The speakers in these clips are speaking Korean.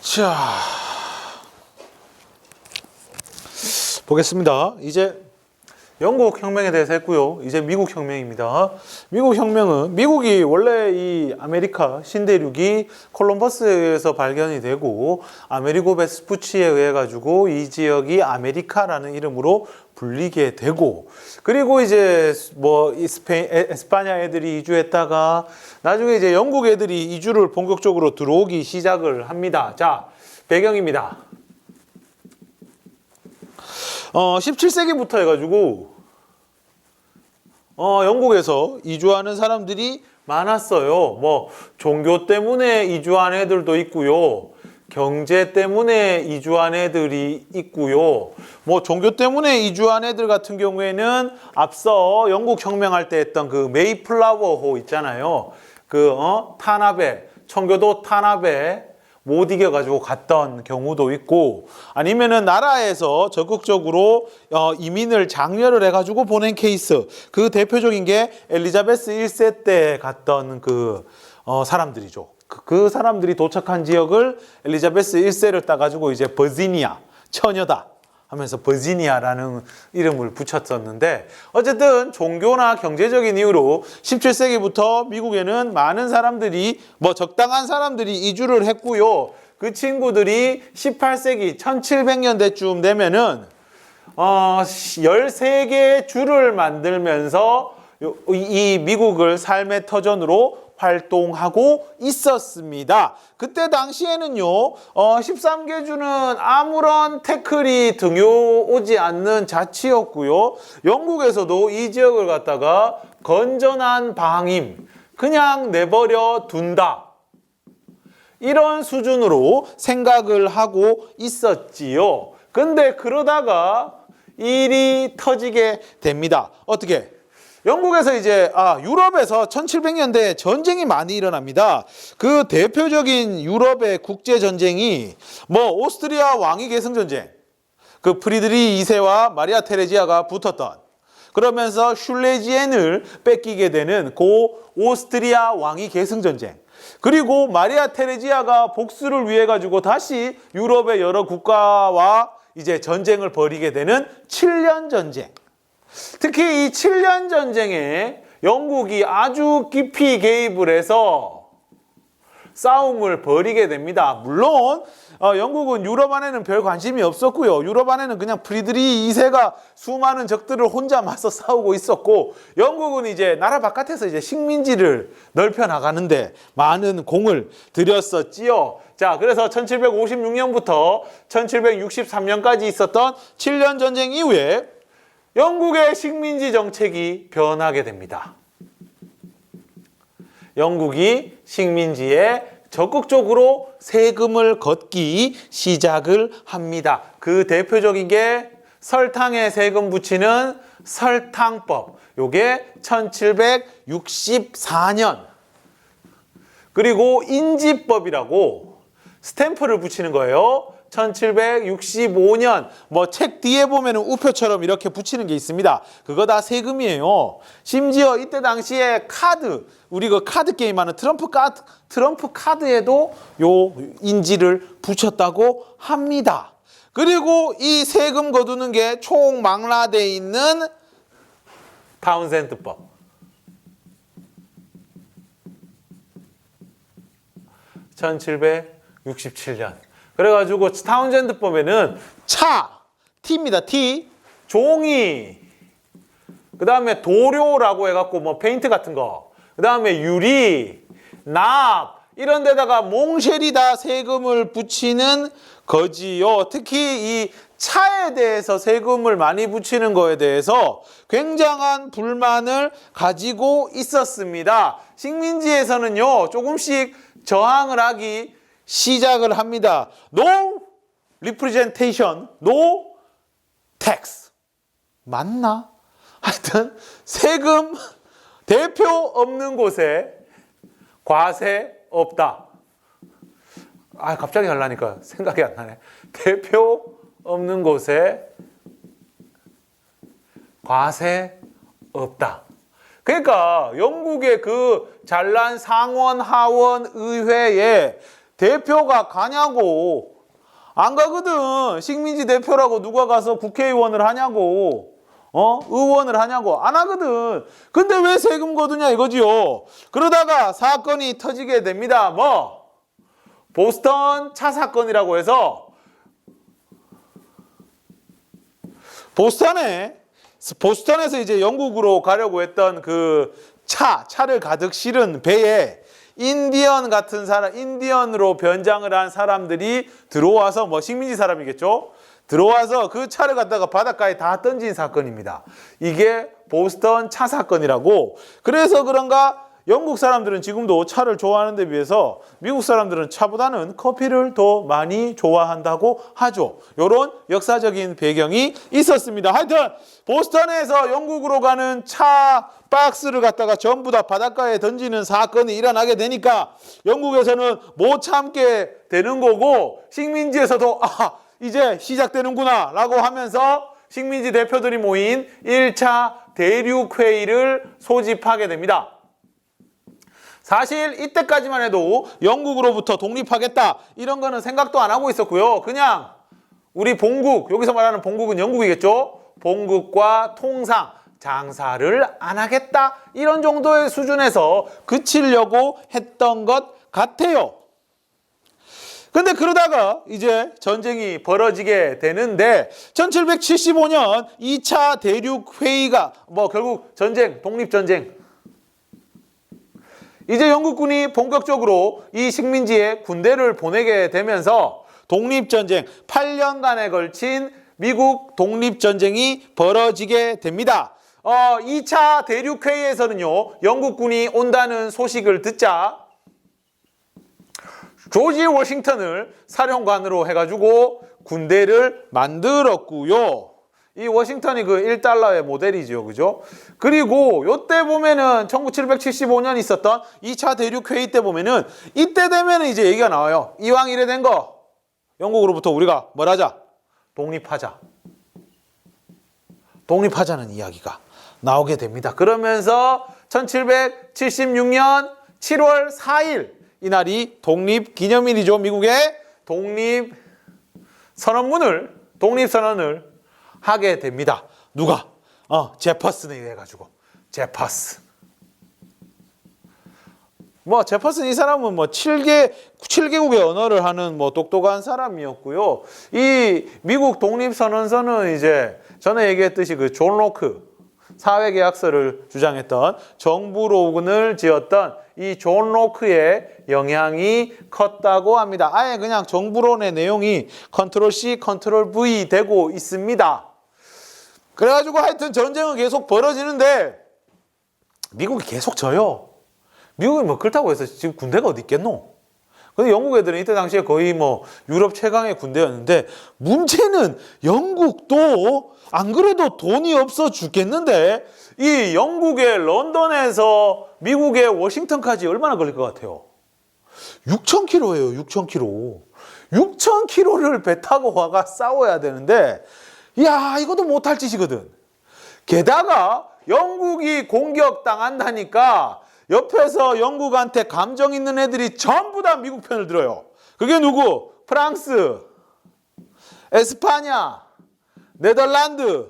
자, 보겠습니다. 이제 영국 혁명에 대해서 했고요. 이제 미국 혁명입니다. 미국 혁명은 미국이 원래 이 아메리카 신대륙이 콜럼버스에 의해서 발견이 되고 아메리고 베스푸치에 의해 가지고 이 지역이 아메리카라는 이름으로 불리게 되고, 그리고 이제 뭐 에스파냐 애들이 이주했다가 나중에 이제 영국 애들이 이주를 본격적으로 들어오기 시작을 합니다. 자, 배경입니다. 17세기부터 해가지고 영국에서 이주하는 사람들이 많았어요. 뭐 종교 때문에 이주한 애들도 있고요, 경제 때문에 이주한 애들이 있고요. 뭐 종교 때문에 이주한 애들 같은 경우에는 앞서 영국 혁명할 때 했던 그 메이플라워호 있잖아요. 그 탄압에, 청교도 탄압에 못 이겨가지고 갔던 경우도 있고, 아니면은 나라에서 적극적으로 이민을 장려를 해가지고 보낸 케이스. 그 대표적인 게 엘리자베스 1세 때 갔던 그 사람들이죠. 그 사람들이 도착한 지역을 엘리자베스 1세를 따가지고 이제 버지니아, 처녀다 하면서 버지니아라는 이름을 붙였었는데, 어쨌든 종교나 경제적인 이유로 17세기부터 미국에는 많은 사람들이, 뭐 적당한 사람들이 이주를 했고요. 그 친구들이 18세기 1700년대쯤 되면은 13개의 주를 만들면서 이 미국을 삶의 터전으로 활동하고 있었습니다. 그때 당시에는요, 13개 주는 아무런 태클이 등요오지 않는 자치였고요. 영국에서도 이 지역을 갖다가 건전한 방임, 그냥 내버려 둔다, 이런 수준으로 생각을 하고 있었지요. 근데 그러다가 일이 터지게 됩니다. 어떻게? 영국에서 이제 유럽에서 1700년대에 전쟁이 많이 일어납니다. 그 대표적인 유럽의 국제 전쟁이 뭐 오스트리아 왕위 계승 전쟁, 그 프리드리 2세와 마리아 테레지아가 붙었던, 그러면서 슐레지엔을 뺏기게 되는 고 오스트리아 왕위 계승 전쟁, 그리고 마리아 테레지아가 복수를 위해 가지고 다시 유럽의 여러 국가와 이제 전쟁을 벌이게 되는 7년 전쟁. 특히 이 7년 전쟁에 영국이 아주 깊이 개입을 해서 싸움을 벌이게 됩니다. 물론 영국은 유럽 안에는 별 관심이 없었고요. 유럽 안에는 그냥 프리드리 2세가 수많은 적들을 혼자 맞서 싸우고 있었고, 영국은 이제 나라 바깥에서 이제 식민지를 넓혀 나가는데 많은 공을 들였었지요. 자, 그래서 1756년부터 1763년까지 있었던 7년 전쟁 이후에 영국의 식민지 정책이 변하게 됩니다. 영국이 식민지에 적극적으로 세금을 걷기 시작을 합니다. 그 대표적인 게 설탕에 세금 붙이는 설탕법. 요게 1764년. 그리고 인지법이라고 스탬프를 붙이는 거예요. 1765년, 뭐 책 뒤에 보면은 우표처럼 이렇게 붙이는 게 있습니다. 그거 다 세금이에요. 심지어 이때 당시에 카드, 우리 그 카드 게임하는 트럼프 카드에도 요 인지를 붙였다고 합니다. 그리고 이 세금 거두는 게 총망라돼 있는 타운센드법. 1767년. 그래가지고 타운젠드법에는 T입니다. T, 종이, 그 다음에 도료라고 해갖고 뭐 페인트 같은 거, 그 다음에 유리, 납, 이런 데다가 몽쉘이 다 세금을 붙이는 거지요. 특히 이 차에 대해서 세금을 많이 붙이는 거에 대해서 굉장한 불만을 가지고 있었습니다. 식민지에서는요, 조금씩 저항을 하기 시작을 합니다. No representation, no tax. 맞나? 하여튼 세금 대표 없는 곳에 과세 없다. 갑자기 하려니까 생각이 안 나네. 대표 없는 곳에 과세 없다. 그러니까 영국의 그 잘난 상원 하원 의회에 대표가 가냐고. 안 가거든. 식민지 대표라고 누가 가서 국회의원을 하냐고. 의원을 하냐고. 안 하거든. 근데 왜 세금 거두냐 이거지요. 그러다가 사건이 터지게 됩니다. 뭐? 보스턴 차 사건이라고 해서 보스턴에서 이제 영국으로 가려고 했던 그 차를 가득 실은 배에 인디언 같은 사람, 인디언으로 변장을 한 사람들이 들어와서 뭐 식민지 사람이겠죠? 들어와서 그 차를 갖다가 바닷가에 다 던진 사건입니다. 이게 보스턴 차 사건이라고. 그래서 그런가 영국 사람들은 지금도 차를 좋아하는 데 비해서 미국 사람들은 차보다는 커피를 더 많이 좋아한다고 하죠. 이런 역사적인 배경이 있었습니다. 하여튼 보스턴에서 영국으로 가는 차 박스를 갖다가 전부 다 바닷가에 던지는 사건이 일어나게 되니까 영국에서는 못 참게 되는 거고 식민지에서도 이제 시작되는구나 라고 하면서 식민지 대표들이 모인 1차 대륙회의를 소집하게 됩니다. 사실 이때까지만 해도 영국으로부터 독립하겠다 이런 거는 생각도 안 하고 있었고요. 그냥 우리 본국, 여기서 말하는 본국은 영국이겠죠. 본국과 통상, 장사를 안 하겠다 이런 정도의 수준에서 그치려고 했던 것 같아요. 근데 그러다가 이제 전쟁이 벌어지게 되는데 1775년 2차 대륙회의가 결국 전쟁, 독립전쟁 이제 영국군이 본격적으로 이 식민지에 군대를 보내게 되면서 독립전쟁 8년간에 걸친 미국 독립전쟁이 벌어지게 됩니다. 2차 대륙회의에서는요. 영국군이 온다는 소식을 듣자 조지 워싱턴을 사령관으로 해가지고 군대를 만들었고요. 이 워싱턴이 그 1달러의 모델이죠. 그죠? 그리고 요때 보면은 1775년 있었던 2차 대륙회의 때 보면은 이때 되면은 이제 얘기가 나와요. 이왕 이래 된 거 영국으로부터 우리가 뭘 하자? 독립하자. 독립하자는 이야기가 나오게 됩니다. 그러면서 1776년 7월 4일 이날이 독립기념일이죠. 미국의 독립선언을 하게 됩니다. 누가? 제퍼슨에 의해 가지고. 제퍼슨. 제퍼슨 이 사람은 7개국의 언어를 하는 똑똑한 사람이었고요. 이 미국 독립선언서는 이제 전에 얘기했듯이 그 존 로크 사회계약서를 주장했던 정부론을 지었던 이 존 로크의 영향이 컸다고 합니다. 아예 그냥 정부론의 내용이 컨트롤 C, 컨트롤 V 되고 있습니다. 그래가지고 하여튼 전쟁은 계속 벌어지는데 미국이 계속 져요. 미국이 그렇다고 해서 지금 군대가 어디 있겠노? 근데 영국 애들은 이때 당시에 거의 유럽 최강의 군대였는데 문제는 영국도 안 그래도 돈이 없어 죽겠는데 이 영국의 런던에서 미국의 워싱턴까지 얼마나 걸릴 것 같아요? 6,000km예요. 6,000km. 6,000km를 배 타고 와가 싸워야 되는데 이야 이것도 못할 짓이거든. 게다가 영국이 공격당한다니까 옆에서 영국한테 감정 있는 애들이 전부 다 미국 편을 들어요. 그게 누구? 프랑스, 에스파냐, 네덜란드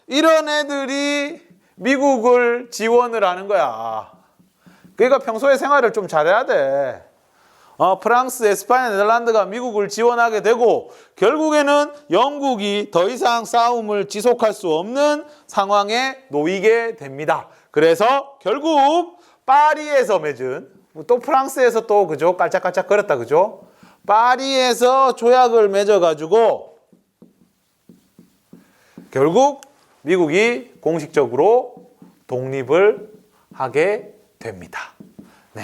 이런 애들이 미국을 지원을 하는 거야. 그러니까 평소에 생활을 좀 잘해야 돼. 프랑스, 에스파냐, 네덜란드가 미국을 지원하게 되고 결국에는 영국이 더 이상 싸움을 지속할 수 없는 상황에 놓이게 됩니다. 그래서 결국 파리에서 맺은 또 프랑스에서 또 그죠 깔짝깔짝 거렸다 그죠? 파리에서 조약을 맺어가지고 결국 미국이 공식적으로 독립을 하게 됩니다. 네.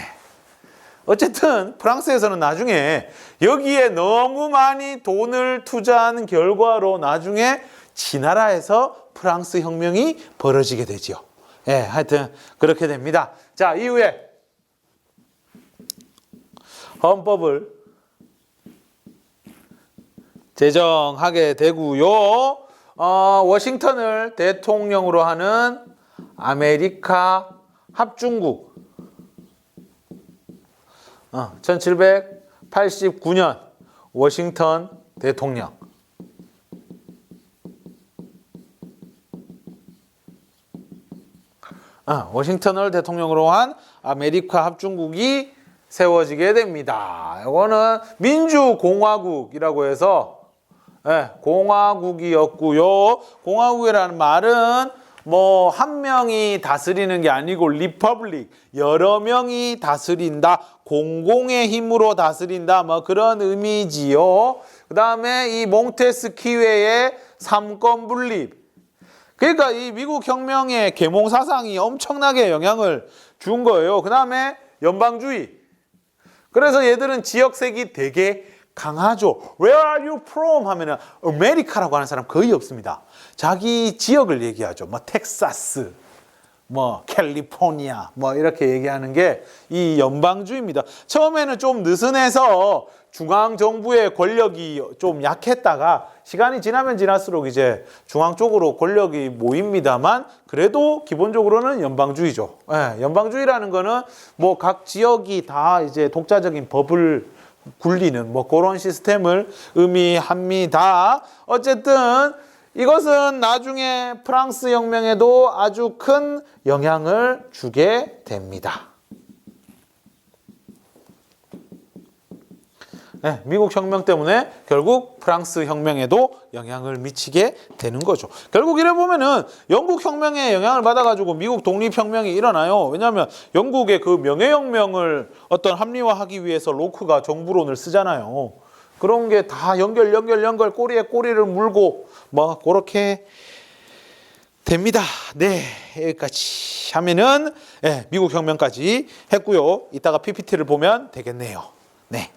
어쨌든 프랑스에서는 나중에 여기에 너무 많이 돈을 투자한 결과로 나중에 지나라에서 프랑스 혁명이 벌어지게 되죠. 예, 하여튼 그렇게 됩니다. 자, 이후에 헌법을 제정하게 되고요. 워싱턴을 대통령으로 하는 아메리카 합중국 1789 89년 워싱턴 대통령. 워싱턴을 대통령으로 한 아메리카 합중국이 세워지게 됩니다. 이거는 민주공화국이라고 해서 공화국이었고요. 공화국이라는 말은 뭐 한 명이 다스리는 게 아니고 리퍼블릭, 여러 명이 다스린다, 공공의 힘으로 다스린다, 뭐 그런 의미지요. 그 다음에 이 몽테스키웨의 삼권 분립. 그러니까 이 미국 혁명의 계몽 사상이 엄청나게 영향을 준 거예요. 그 다음에 연방주의. 그래서 얘들은 지역색이 되게 강하죠. Where are you from? 하면은 아메리카라고 하는 사람 거의 없습니다. 자기 지역을 얘기하죠. 뭐 텍사스, 뭐 캘리포니아, 뭐 이렇게 얘기하는 게 이 연방주의입니다. 처음에는 좀 느슨해서 중앙 정부의 권력이 좀 약했다가 시간이 지나면 지날수록 이제 중앙 쪽으로 권력이 모입니다만 그래도 기본적으로는 연방주의죠. 연방주의라는 거는 뭐 각 지역이 다 이제 독자적인 법을 굴리는 뭐 그런 시스템을 의미합니다. 어쨌든 이것은 나중에 프랑스 혁명에도 아주 큰 영향을 주게 됩니다. 미국 혁명 때문에 결국 프랑스 혁명에도 영향을 미치게 되는 거죠. 결국 이래 보면은 영국 혁명에 영향을 받아가지고 미국 독립혁명이 일어나요. 왜냐하면 영국의 그 명예혁명을 어떤 합리화하기 위해서 로크가 정부론을 쓰잖아요. 그런 게 다 연결 꼬리에 꼬리를 물고 뭐 그렇게 됩니다. 네, 여기까지 하면은 미국 혁명까지 했고요. 이따가 PPT를 보면 되겠네요. 네.